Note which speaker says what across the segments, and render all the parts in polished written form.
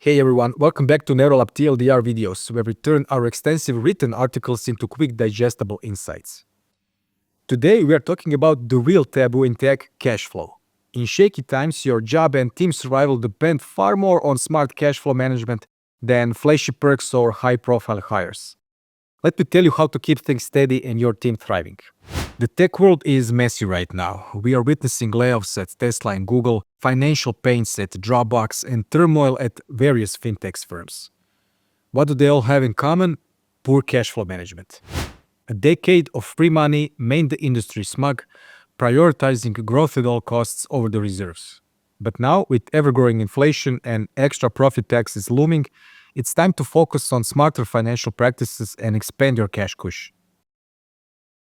Speaker 1: Hey everyone, welcome back to Neuralab TLDR videos, where we turn our extensive written articles into quick digestible insights. Today we are talking about the real taboo in tech, cash flow. In shaky times, your job and team survival depend far more on smart cash flow management than flashy perks or high-profile hires. Let me tell you how to keep things steady and your team thriving. The tech world is messy right now. We are witnessing layoffs at Tesla and Google, financial pains at Dropbox, and turmoil at various fintech firms. What do they all have in common? Poor cash flow management. A decade of free money made the industry smug, prioritizing growth at all costs over the reserves. But now, with ever-growing inflation and extra profit taxes looming, it's time to focus on smarter financial practices and expand your cash cushion.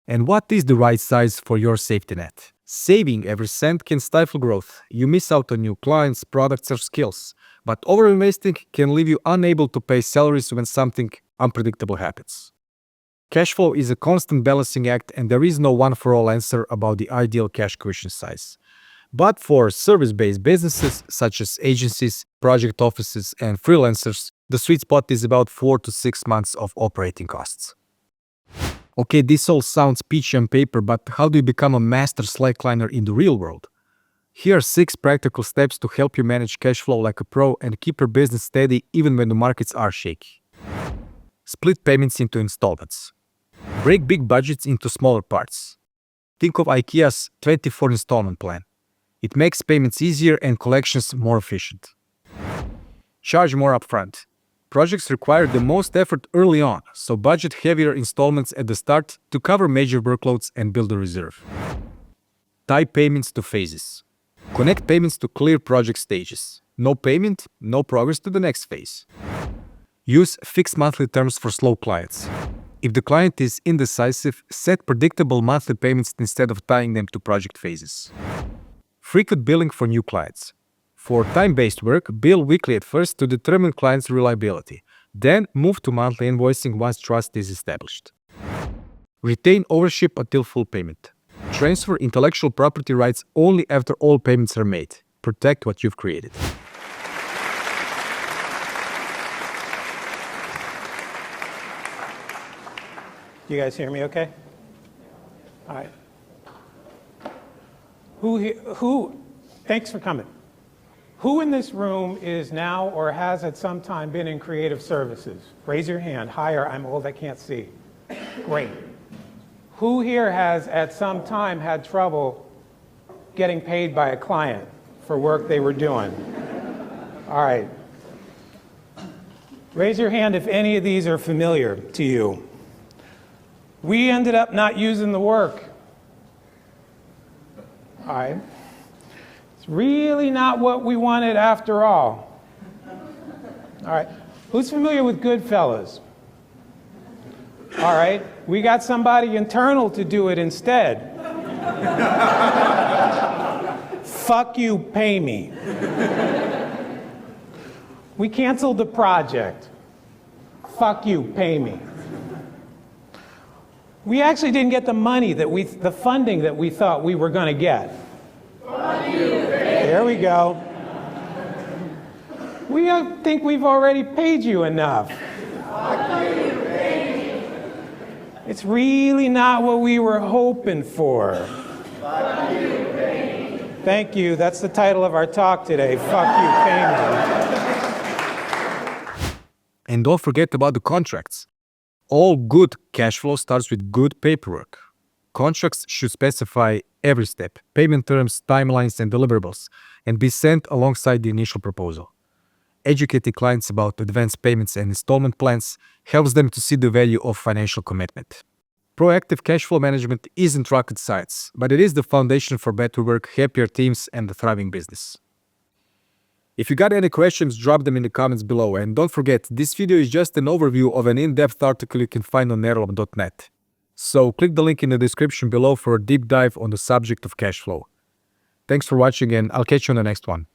Speaker 1: And what is the right size for your safety net? Saving every cent can stifle growth. You miss out on new clients, products, or skills. But overinvesting can leave you unable to pay salaries when something unpredictable happens. Cash flow is a constant balancing act, and there is no one-for-all answer about the ideal cash cushion size. But for service-based businesses such as agencies, project offices, and freelancers, the sweet spot is about 4 to 6 months of operating costs. Okay, this all sounds peachy on paper, but how do you become a master slackliner in the real world? Here are 6 practical steps to help you manage cash flow like a pro and keep your business steady even when the markets are shaky. Split payments into installments. Break big budgets into smaller parts. Think of IKEA's 24 installment plan. It makes payments easier and collections more efficient. Charge more upfront. Projects require the most effort early on, so budget heavier installments at the start to cover major workloads and build a reserve. Tie payments to phases. Connect payments to clear project stages. No payment, no progress to the next phase. Use fixed monthly terms for slow clients. If the client is indecisive, set predictable monthly payments instead of tying them to project phases. Frequent billing for new clients. For time-based work, bill weekly at first to determine client's reliability. Then move to monthly invoicing once trust is established. Retain ownership until full payment. Transfer intellectual property rights only after all payments are made. Protect what you've created.
Speaker 2: You guys hear me okay? All right. Thanks for coming. Who in this room is now or has at some time been in creative services? Raise your hand. Higher. I'm old, I can't see. Great. Who here has at some time had trouble getting paid by a client for work they were doing? All right. Raise your hand if any of these are familiar to you. We ended up not using the work. All right. It's really not what we wanted after all. All right. Who's familiar with Goodfellas? All right. We got somebody internal to do it instead. Fuck you, pay me. We canceled the project. Fuck you, pay me. We actually didn't get the money the funding that we thought we were going to get. There we go. We think we've already paid you enough. It's really not what we were hoping for. Thank you. That's the title of our talk today. Fuck you, pay me.
Speaker 1: And don't forget about the contracts. All good cash flow starts with good paperwork. Contracts should specify every step, payment terms, timelines, and deliverables, and be sent alongside the initial proposal. Educating clients about advance payments and installment plans helps them to see the value of financial commitment. Proactive cash flow management isn't rocket science, but it is the foundation for better work, happier teams, and a thriving business. If you got any questions, drop them in the comments below. And don't forget, this video is just an overview of an in-depth article you can find on Neuralab.net. So click the link in the description below for a deep dive on the subject of cash flow. Thanks for watching, and I'll catch you on the next one.